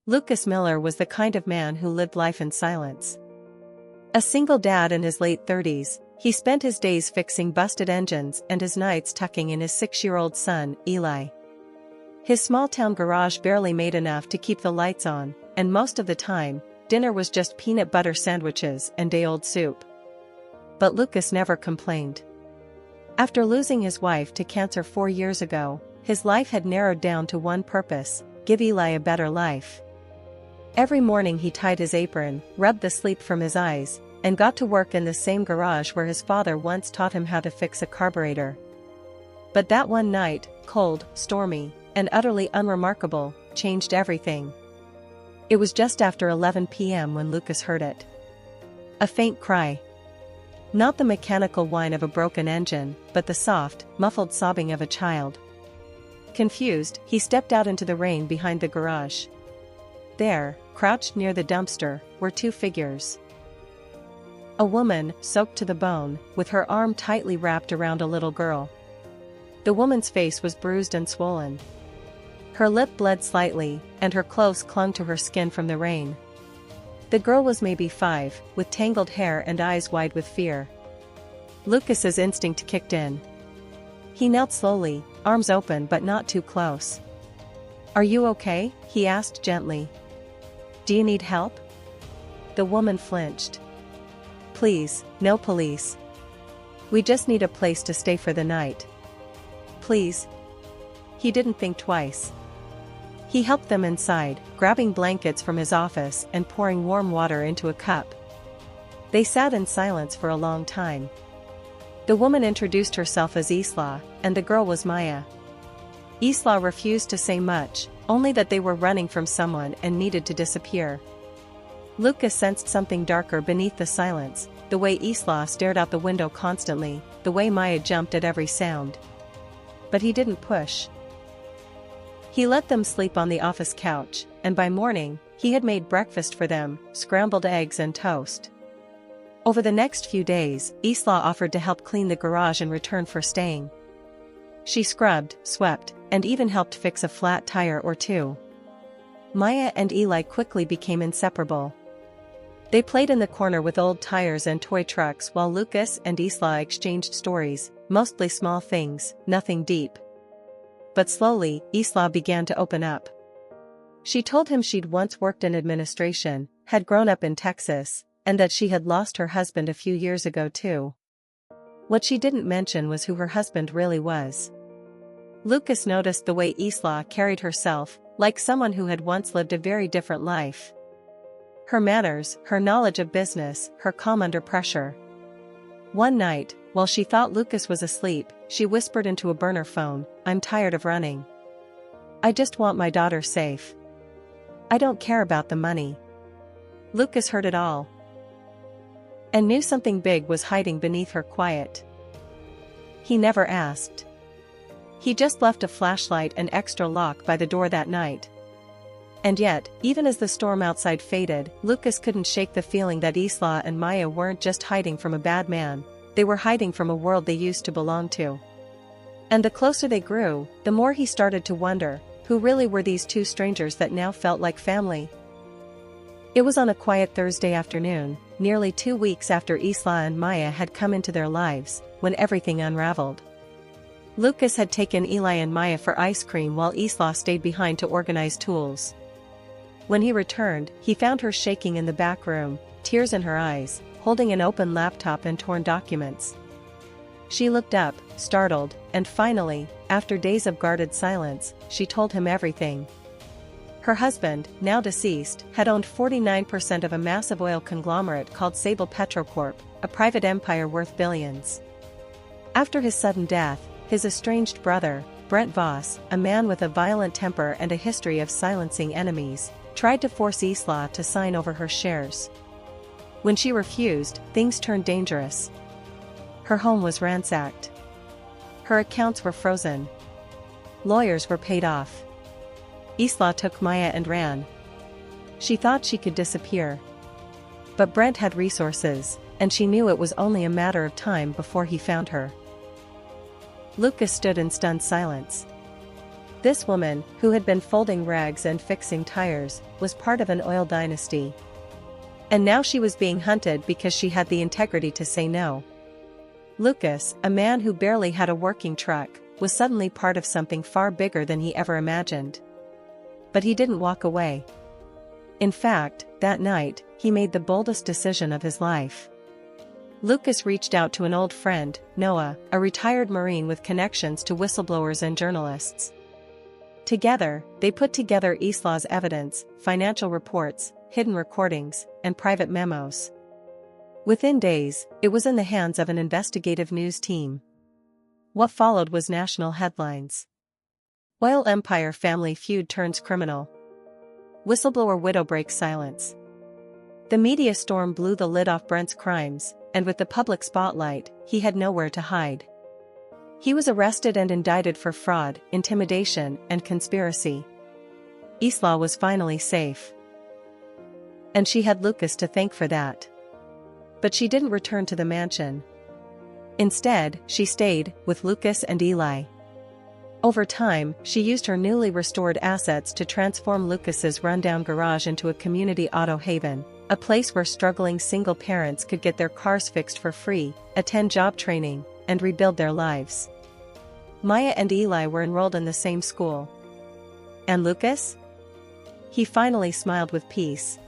Lucas Miller was the kind of man who lived life in silence. A single dad in his late 30s, he spent his days fixing busted engines and his nights tucking in his 6-year-old son, Eli. His small-town garage barely made enough to keep the lights on, and most of the time, dinner was just peanut butter sandwiches and day-old soup. But Lucas never complained. After losing his wife to cancer 4 years ago, his life had narrowed down to one purpose: give Eli a better life. Every morning he tied his apron, rubbed the sleep from his eyes, and got to work in the same garage where his father once taught him how to fix a carburetor. But that one night, cold, stormy, and utterly unremarkable, changed everything. It was just after 11 p.m. when Lucas heard it. A faint cry. Not the mechanical whine of a broken engine, but the soft, muffled sobbing of a child. Confused, he stepped out into the rain behind the garage. There, crouched near the dumpster, were two figures. A woman, soaked to the bone, with her arm tightly wrapped around a little girl. The woman's face was bruised and swollen. Her lip bled slightly, and her clothes clung to her skin from the rain. The girl was maybe 5, with tangled hair and eyes wide with fear. Lucas's instinct kicked in. He knelt slowly, arms open but not too close. "Are you okay?" he asked gently. "Do you need help?" The woman flinched. "Please, no police. We just need a place to stay for the night. Please." He didn't think twice. He helped them inside, grabbing blankets from his office and pouring warm water into a cup. They sat in silence for a long time. The woman introduced herself as Isla, and the girl was Maya. Isla refused to say much, only that they were running from someone and needed to disappear. Lucas sensed something darker beneath the silence, the way Isla stared out the window constantly, the way Maya jumped at every sound. But he didn't push. He let them sleep on the office couch, and by morning, he had made breakfast for them, scrambled eggs and toast. Over the next few days, Isla offered to help clean the garage in return for staying. She scrubbed, swept, and even helped fix a flat tire or two. Maya and Eli quickly became inseparable. They played in the corner with old tires and toy trucks while Lucas and Isla exchanged stories, mostly small things, nothing deep. But slowly, Isla began to open up. She told him she'd once worked in administration, had grown up in Texas, and that she had lost her husband a few years ago too. What she didn't mention was who her husband really was. Lucas noticed the way Isla carried herself, like someone who had once lived a very different life. Her manners, her knowledge of business, her calm under pressure. One night, while she thought Lucas was asleep, she whispered into a burner phone, "I'm tired of running. I just want my daughter safe. I don't care about the money." Lucas heard it all, and knew something big was hiding beneath her quiet. He never asked. He just left a flashlight and extra lock by the door that night. And yet, even as the storm outside faded, Lucas couldn't shake the feeling that Isla and Maya weren't just hiding from a bad man, they were hiding from a world they used to belong to. And the closer they grew, the more he started to wonder, who really were these two strangers that now felt like family? It was on a quiet Thursday afternoon, nearly 2 weeks after Isla and Maya had come into their lives, when everything unraveled. Lucas had taken Eli and Maya for ice cream while Isla stayed behind to organize tools. When he returned, he found her shaking in the back room, tears in her eyes, holding an open laptop and torn documents. She looked up, startled, and finally, after days of guarded silence, she told him everything. Her husband, now deceased, had owned 49% of a massive oil conglomerate called Sable Petrocorp, a private empire worth billions. After his sudden death, his estranged brother, Brent Voss, a man with a violent temper and a history of silencing enemies, tried to force Isla to sign over her shares. When she refused, things turned dangerous. Her home was ransacked. Her accounts were frozen. Lawyers were paid off. Isla took Maya and ran. She thought she could disappear. But Brent had resources, and she knew it was only a matter of time before he found her. Lucas stood in stunned silence. This woman, who had been folding rags and fixing tires, was part of an oil dynasty. And now she was being hunted because she had the integrity to say no. Lucas, a man who barely had a working truck, was suddenly part of something far bigger than he ever imagined. But he didn't walk away. In fact, that night, he made the boldest decision of his life. Lucas reached out to an old friend, Noah, a retired Marine with connections to whistleblowers and journalists. Together, they put together Islaw's evidence, financial reports, hidden recordings, and private memos. Within days, it was in the hands of an investigative news team. What followed was national headlines. Oil empire family feud turns criminal. Whistleblower widow breaks silence. The media storm blew the lid off Brent's crimes, and with the public spotlight, he had nowhere to hide. He was arrested and indicted for fraud, intimidation, and conspiracy. Islaw was finally safe. And she had Lucas to thank for that. But she didn't return to the mansion. Instead, she stayed with Lucas and Eli. Over time, she used her newly restored assets to transform Lucas's rundown garage into a community auto haven, a place where struggling single parents could get their cars fixed for free, attend job training, and rebuild their lives. Maya and Eli were enrolled in the same school. And Lucas? He finally smiled with peace.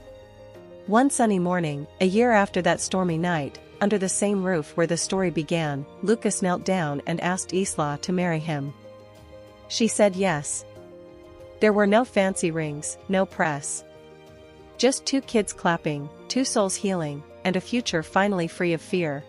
One sunny morning, a year after that stormy night, under the same roof where the story began, Lucas knelt down and asked Islaw to marry him. She said yes. There were no fancy rings, no press. Just two kids clapping, two souls healing, and a future finally free of fear.